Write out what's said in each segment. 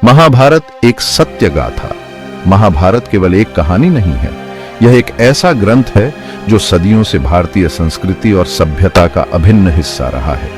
महाभारत एक सत्य गाथा। महाभारत केवल एक कहानी नहीं है, यह एक ऐसा ग्रंथ है जो सदियों से भारतीय संस्कृति और सभ्यता का अभिन्न हिस्सा रहा है।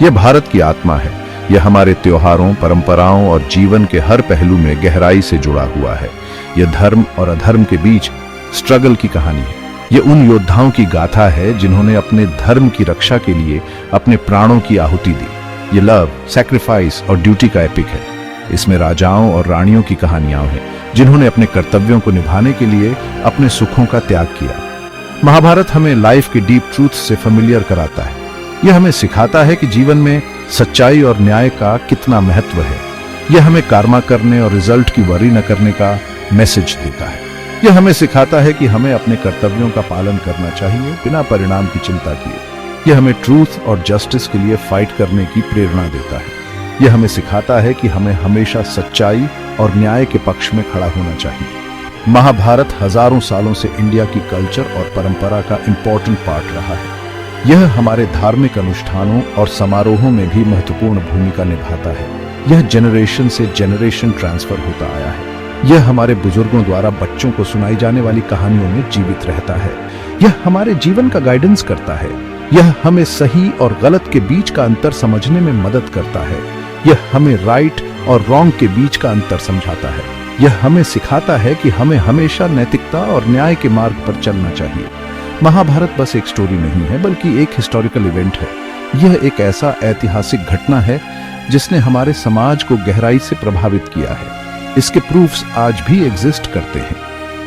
यह भारत की आत्मा है। यह हमारे त्योहारों, परंपराओं और जीवन के हर पहलू में गहराई से जुड़ा हुआ है। यह धर्म और अधर्म के बीच स्ट्रगल की कहानी है। यह उन योद्धाओं की गाथा है जिन्होंने अपने धर्म की रक्षा के लिए अपने प्राणों की आहुति दी। यह लव, सैक्रिफाइस और ड्यूटी का एपिक है। इसमें राजाओं और रानियों की कहानियां हैं जिन्होंने अपने कर्तव्यों को निभाने के लिए अपने सुखों का त्याग किया। महाभारत हमें लाइफ के डीप ट्रूथ से फेमिलियर कराता है। यह हमें सिखाता है कि जीवन में सच्चाई और न्याय का कितना महत्व है। यह हमें कर्मा करने और रिजल्ट की वरी न करने का मैसेज देता है। यह हमें सिखाता है कि हमें अपने कर्तव्यों का पालन करना चाहिए बिना परिणाम की चिंता किए। यह हमें ट्रूथ और जस्टिस के लिए फाइट करने की प्रेरणा देता है। यह हमें सिखाता है कि हमें हमेशा सच्चाई और न्याय के पक्ष में खड़ा होना चाहिए। महाभारत हजारों सालों से इंडिया की कल्चर और परंपरा का इंपॉर्टेंट पार्ट रहा है। यह हमारे धार्मिक अनुष्ठानों और समारोहों में भी महत्वपूर्ण भूमिका निभाता है। यह जनरेशन से जनरेशन ट्रांसफर होता आया है। यह हमारे बुजुर्गों द्वारा बच्चों को सुनाई जाने वाली कहानियों में जीवित रहता है। यह हमारे जीवन का गाइडेंस करता है। यह हमें सही और गलत के बीच का अंतर समझने में मदद करता है। यह हमें राइट और रॉन्ग के बीच का अंतर समझाता है। यह हमें सिखाता है कि हमें हमेशा नैतिकता और न्याय के मार्ग पर चलना चाहिए। महाभारत बस एक स्टोरी नहीं है, बल्कि एक हिस्टोरिकल इवेंट है। यह एक ऐसा ऐतिहासिक घटना है जिसने हमारे समाज को गहराई से प्रभावित किया है। इसके प्रूफ्स आज भी एग्जिस्ट करते हैं।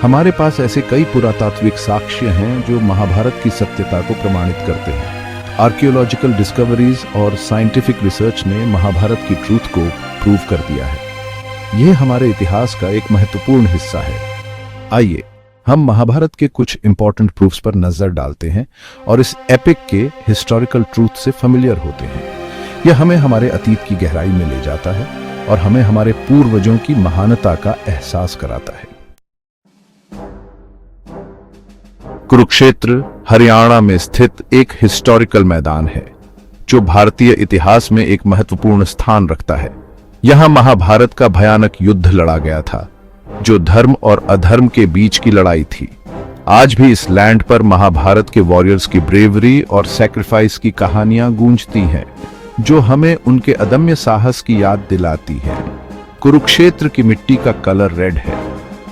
हमारे पास ऐसे कई पुरातात्विक साक्ष्य हैं जो महाभारत की सत्यता को प्रमाणित करते हैं। आर्कियोलॉजिकल डिस्कवरीज और साइंटिफिक रिसर्च ने महाभारत की ट्रूथ को प्रूव कर दिया है। यह हमारे इतिहास का एक महत्वपूर्ण हिस्सा है। आइए हम महाभारत के कुछ इंपॉर्टेंट प्रूफ्स पर नजर डालते हैं और इस एपिक के हिस्टोरिकल ट्रूथ से फेमिलियर होते हैं। यह हमें हमारे अतीत की गहराई में ले जाता है और हमें हमारे पूर्वजों की महानता का एहसास कराता है। कुरुक्षेत्र हरियाणा में स्थित एक हिस्टोरिकल मैदान है जो भारतीय इतिहास में एक महत्वपूर्ण स्थान रखता है। यहां महाभारत का भयानक युद्ध लड़ा गया था, जो धर्म और अधर्म के बीच की लड़ाई थी। आज भी इस लैंड पर महाभारत के वॉरियर्स की ब्रेवरी और सैक्रिफाइस की कहानियां गूंजती हैं, जो हमें उनके अदम्य साहस की याद दिलाती है। कुरुक्षेत्र की मिट्टी का कलर रेड है,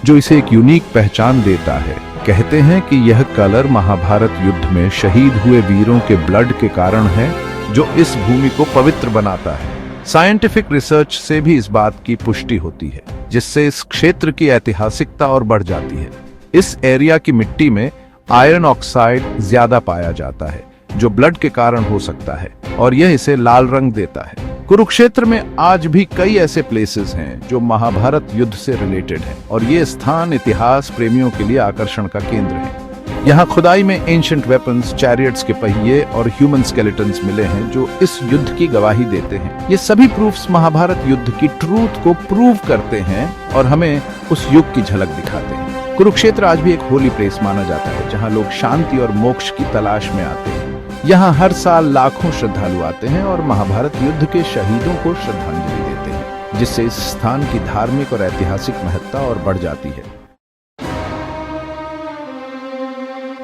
जो इसे एक यूनिक पहचान देता है। कहते हैं कि यह कलर महाभारत युद्ध में शहीद हुए वीरों के ब्लड के कारण है, जो इस भूमि को पवित्र बनाता है। साइंटिफिक रिसर्च से भी इस बात की पुष्टि होती है, जिससे इस क्षेत्र की ऐतिहासिकता और बढ़ जाती है। इस एरिया की मिट्टी में आयरन ऑक्साइड ज्यादा पाया जाता है, जो ब्लड के कारण हो सकता है, और यह इसे लाल रंग देता है। कुरुक्षेत्र में आज भी कई ऐसे प्लेसेस हैं जो महाभारत युद्ध से रिलेटेड हैं, और ये स्थान इतिहास प्रेमियों के लिए आकर्षण का केंद्र है। यहाँ खुदाई में एंशिएंट वेपन्स, चैरियट्स के पहिए और ह्यूमन स्केलेटन्स मिले हैं, जो इस युद्ध की गवाही देते हैं। ये सभी प्रूफ्स महाभारत युद्ध की ट्रूथ को प्रूव करते हैं और हमें उस युग की झलक दिखाते हैं। कुरुक्षेत्र आज भी एक होली प्लेस माना जाता है, जहाँ लोग शांति और मोक्ष की तलाश में आते हैं। यहाँ हर साल लाखों श्रद्धालु आते हैं और महाभारत युद्ध के शहीदों को श्रद्धांजलि देते हैं, जिससे इस स्थान की धार्मिक और ऐतिहासिक महत्ता और बढ़ जाती है।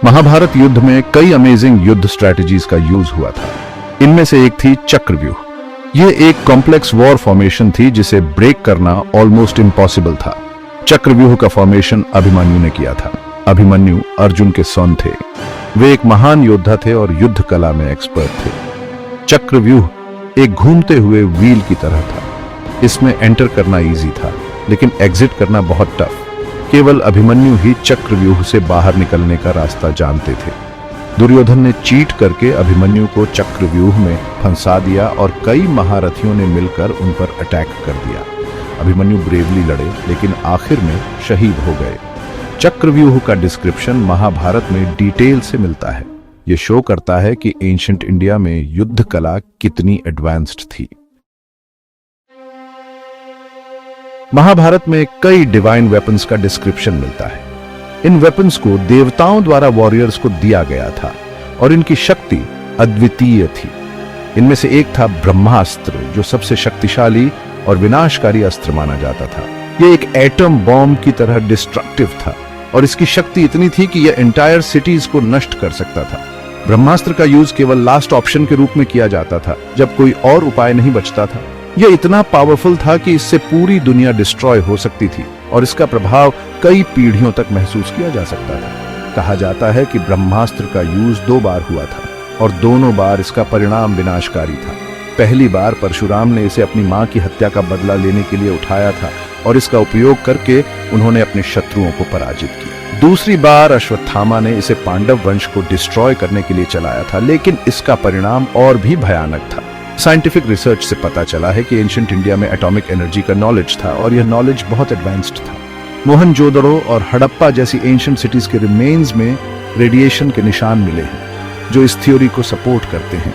महाभारत युद्ध में कई अमेजिंग युद्ध स्ट्रेटजीज का यूज हुआ था। इनमें से एक थी चक्रव्यूह। यह एक कॉम्प्लेक्स वॉर फॉर्मेशन थी जिसे ब्रेक करना ऑलमोस्ट इम्पॉसिबल था। चक्रव्यूह का फॉर्मेशन अभिमन्यु ने किया था। अभिमन्यु अर्जुन के सन थे। वे एक महान योद्धा थे और युद्ध कला में एक्सपर्ट थे। चक्रव्यूह एक घूमते हुए व्हील की तरह था। इसमें एंटर करना इजी था, लेकिन एग्जिट करना बहुत टफ। केवल अभिमन्यु ही चक्रव्यूह से बाहर निकलने का रास्ता जानते थे। दुर्योधन ने चीट करके अभिमन्यु को चक्रव्यूह में फंसा दिया और कई महारथियों ने मिलकर उन पर अटैक कर दिया। अभिमन्यु ब्रेवली लड़े, लेकिन आखिर में शहीद हो गए। चक्रव्यूह का डिस्क्रिप्शन महाभारत में डिटेल से मिलता है। यह शो करता है कि एंशिएंट इंडिया में युद्ध कला कितनी एडवांस्ड थी। महाभारत में कई डिवाइन वेपन्स का डिस्क्रिप्शन मिलता है। इन वेपन्स को देवताओं द्वारा वॉरियर्स को दिया गया था और इनकी शक्ति अद्वितीय थी। इनमें से एक था ब्रह्मास्त्र, जो सबसे शक्तिशाली और विनाशकारी अस्त्र माना जाता था। यह एक एटम बॉम्ब की तरह डिस्ट्रक्टिव था और इसकी शक्ति इतनी थी कि यह एंटायर सिटीज को नष्ट कर सकता था। ब्रह्मास्त्र का यूज केवल लास्ट ऑप्शन के रूप में किया जाता था, जब कोई और उपाय नहीं बचता था। यह इतना पावरफुल था कि इससे पूरी दुनिया डिस्ट्रॉय हो सकती थी और इसका प्रभाव कई पीढ़ियों तक महसूस किया जा सकता था। कहा जाता है कि ब्रह्मास्त्र का यूज 2 बार हुआ था और दोनों बार इसका परिणाम विनाशकारी था। पहली बार परशुराम ने इसे अपनी मां की हत्या का बदला लेने के लिए उठाया था और इसका उपयोग करके उन्होंने अपने शत्रुओं को पराजित किया। दूसरी बार अश्वत्थामा ने इसे पांडव वंश को डिस्ट्रॉय करने के लिए चलाया था, लेकिन इसका परिणाम और भी भयानक था। साइंटिफिक रिसर्च से पता चला है कि एंशिएंट इंडिया में एटॉमिक एनर्जी का नॉलेज था और यह नॉलेज बहुत एडवांस्ड था। मोहनजोदड़ो और हड़प्पा जैसी एंशिएंट सिटीज के रिमेन्स में रेडिएशन के निशान मिले हैं जो इस थ्योरी को सपोर्ट करते हैं।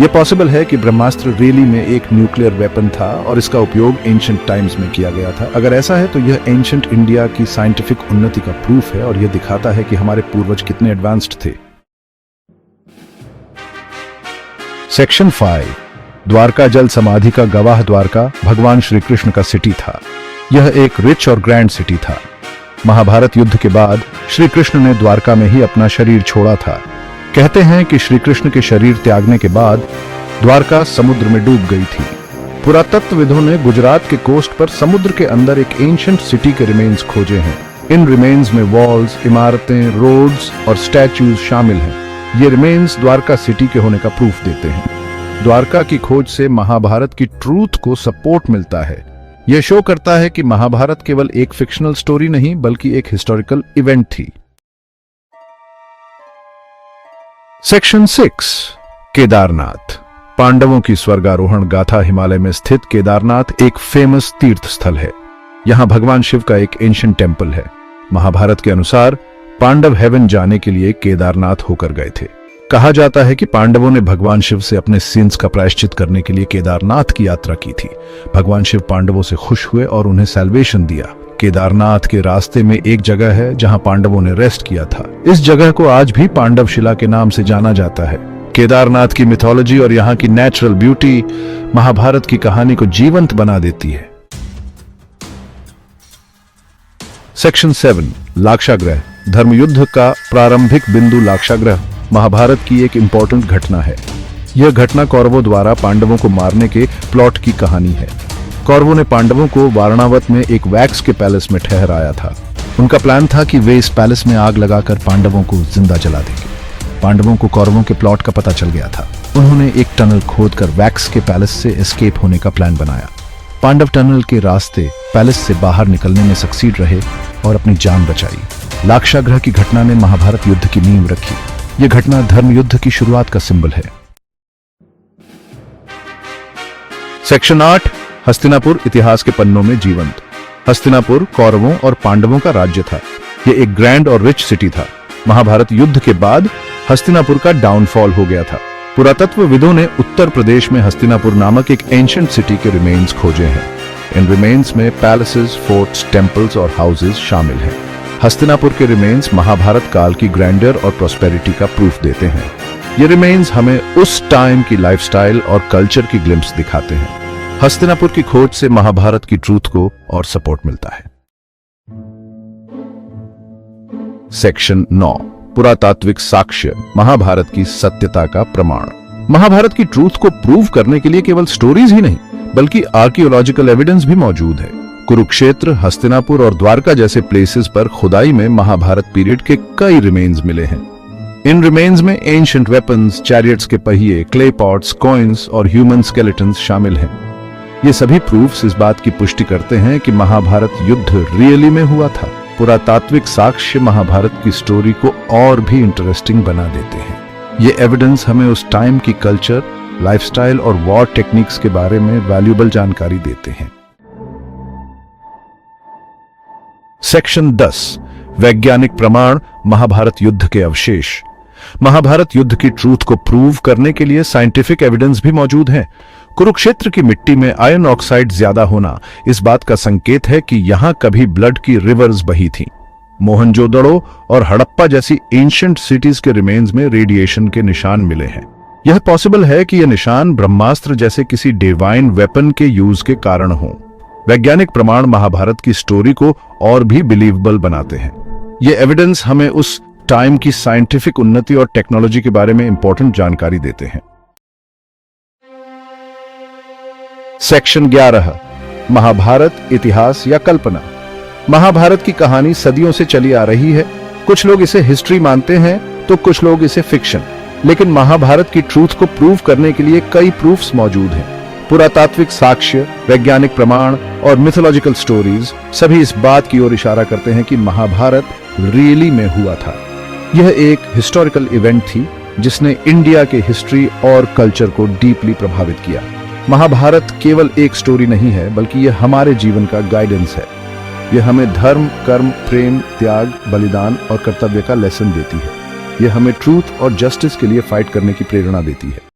यह पॉसिबल है कि ब्रह्मास्त्र रियली में एक न्यूक्लियर वेपन था और इसका उपयोग एंशिएंट टाइम्स में किया गया था। अगर ऐसा है तो यह एंशिएंट इंडिया की साइंटिफिक उन्नति का प्रूफ है और यह दिखाता है कि हमारे पूर्वज कितने एडवांस्ड थे। सेक्शन 5, द्वारका जल समाधि का गवाह द्वारका भगवान श्री कृष्ण का सिटी था। यह एक रिच और ग्रैंड सिटी था। महाभारत युद्ध के बाद श्री कृष्ण ने द्वारका में ही अपना शरीर छोड़ा था। कहते हैं कि श्री कृष्ण के शरीर त्यागने के बाद द्वारका समुद्र में डूब गई थी। पुरातत्वविदों ने गुजरात के कोस्ट पर समुद्र के अंदर एक एंशिएंट सिटी के रिमेन्स खोजे हैं। इन रिमेन्स में वॉल्स, इमारतें, रोड्स और स्टैच्यूज शामिल हैं। ये रिमेन्स द्वारका सिटी के होने का प्रूफ देते हैं। द्वारका की खोज से महाभारत की ट्रूथ को सपोर्ट मिलता है। यह शो करता है कि महाभारत केवल एक फिक्शनल स्टोरी नहीं बल्कि एक हिस्टोरिकल इवेंट थी। सेक्शन 6, केदारनाथ। पांडवों की स्वर्गारोहण गाथा हिमालय में स्थित केदारनाथ एक फेमस तीर्थ स्थल है। यहां भगवान शिव का एक एंशिएंट टेम्पल है। महाभारत के अनुसार पांडव हेवन जाने के लिए केदारनाथ होकर गए थे। कहा जाता है कि पांडवों ने भगवान शिव से अपने सिंस का प्रायश्चित करने के लिए केदारनाथ की यात्रा की थी। भगवान शिव पांडवों से खुश हुए और उन्हें सैल्वेशन दिया। केदारनाथ के रास्ते में एक जगह है जहां पांडवों ने रेस्ट किया था। इस जगह को आज भी पांडव शिला के नाम से जाना जाता है। केदारनाथ की मिथोलॉजी और यहाँ की नेचुरल ब्यूटी महाभारत की कहानी को जीवंत बना देती है। सेक्शन 7, लाक्षागृह। धर्मयुद्ध का प्रारंभिक बिंदु लाक्षागृह महाभारत की एक इंपॉर्टेंट घटना है। यह घटना कौरवों द्वारा पांडवों को मारने के प्लॉट की कहानी है। कौरवों ने पांडवों को वारणावत में एक वैक्स के पैलेस में ठहराया था। उनका प्लान था कि वे इस पैलेस में आग लगाकर पांडवों को जिंदा जला देंगे। पांडवों को कौरवों के प्लॉट का पता चल गया था। उन्होंने एक टनल खोदकर वैक्स के पैलेस से एस्केप होने का प्लान बनाया। पांडव टनल के रास्ते पैलेस से बाहर निकलने में सक्सीड रहे और अपनी जान बचाई। लाक्षागृह की घटना ने महाभारत युद्ध की नींव रखी। यह घटना धर्म युद्ध की शुरुआत का सिंबल है। सेक्शन 8, हस्तिनापुर इतिहास के पन्नों में जीवंत। हस्तिनापुर कौरवों और पांडवों का राज्य था। यह एक ग्रैंड और रिच सिटी था। महाभारत युद्ध के बाद हस्तिनापुर का डाउनफॉल हो गया था। पुरातत्वविदों ने उत्तर प्रदेश में हस्तिनापुर नामक एक एंशिएंट सिटी के रिमेन्स खोजे हैं। इन रिमेन्स में पैलेसेस, फोर्ट्स, टेम्पल्स और हाउसेस शामिल हैं। हस्तिनापुर के रिमेन्स महाभारत काल की ग्रैंडर और प्रॉस्पेरिटी का प्रूफ देते हैं। ये रिमेन्स हमें उस टाइम की लाइफस्टाइल और कल्चर की ग्लिम्प्स दिखाते हैं। हस्तिनापुर की खोज से महाभारत की ट्रूथ को और सपोर्ट मिलता है। सेक्शन 9, पुरातात्विक साक्ष्य महाभारत की सत्यता का प्रमाण। महाभारत की ट्रूथ को प्रूव करने के लिए केवल स्टोरीज ही नहीं बल्कि आर्कियोलॉजिकल एविडेंस भी मौजूद है। कुरुक्षेत्र, हस्तिनापुर और द्वारका जैसे प्लेसेस पर खुदाई में महाभारत पीरियड के कई रिमेन्स मिले हैं। इन रिमेन्स में एंशिएंट वेपन्स, चैरियट्स के पहिए, क्ले पॉट्स, कॉइन्स और ह्यूमन स्केलेटन्स शामिल हैं। ये सभी प्रूफ्स इस बात की पुष्टि करते हैं कि महाभारत युद्ध रियली में हुआ था। पुरातात्विक साक्ष्य महाभारत की स्टोरी को और भी इंटरेस्टिंग बना देते हैं। ये एविडेंस हमें उस टाइम की कल्चर, लाइफस्टाइल और वॉर टेक्निक्स के बारे में वैल्यूएबल जानकारी देते हैं। सेक्शन 10, वैज्ञानिक प्रमाण महाभारत युद्ध के अवशेष। महाभारत युद्ध की ट्रूथ को प्रूव करने के लिए साइंटिफिक एविडेंस भी मौजूद है। कुरुक्षेत्र की मिट्टी में आयरन ऑक्साइड ज्यादा होना इस बात का संकेत है कि यहां कभी ब्लड की रिवर्स बही थीं। मोहनजोदड़ो और हड़प्पा जैसी एंशिएंट सिटीज के रिमेन्स में रेडिएशन के निशान मिले हैं। यह पॉसिबल है कि यह निशान ब्रह्मास्त्र जैसे किसी डिवाइन वेपन के यूज के कारण हो। वैज्ञानिक प्रमाण महाभारत की स्टोरी को और भी बिलीवेबल बनाते हैं। ये एविडेंस हमें उस टाइम की साइंटिफिक उन्नति और टेक्नोलॉजी के बारे में इंपॉर्टेंट जानकारी देते हैं। सेक्शन 11, महाभारत इतिहास या कल्पना। महाभारत की कहानी सदियों से चली आ रही है। कुछ लोग इसे हिस्ट्री मानते हैं तो कुछ लोग इसे फिक्शन, लेकिन महाभारत की ट्रूथ को प्रूव करने के लिए कई प्रूफ्स मौजूद हैं। पुरातात्विक साक्ष्य, वैज्ञानिक प्रमाण और मिथोलॉजिकल स्टोरीज सभी इस बात की ओर इशारा करते हैं कि महाभारत रियली में हुआ था। यह एक हिस्टोरिकल इवेंट थी जिसने इंडिया के हिस्ट्री और कल्चर को डीपली प्रभावित किया। महाभारत केवल एक स्टोरी नहीं है, बल्कि यह हमारे जीवन का गाइडेंस है। यह हमें धर्म, कर्म, प्रेम, त्याग, बलिदान और कर्तव्य का लेसन देती है। यह हमें ट्रूथ और जस्टिस के लिए फाइट करने की प्रेरणा देती है।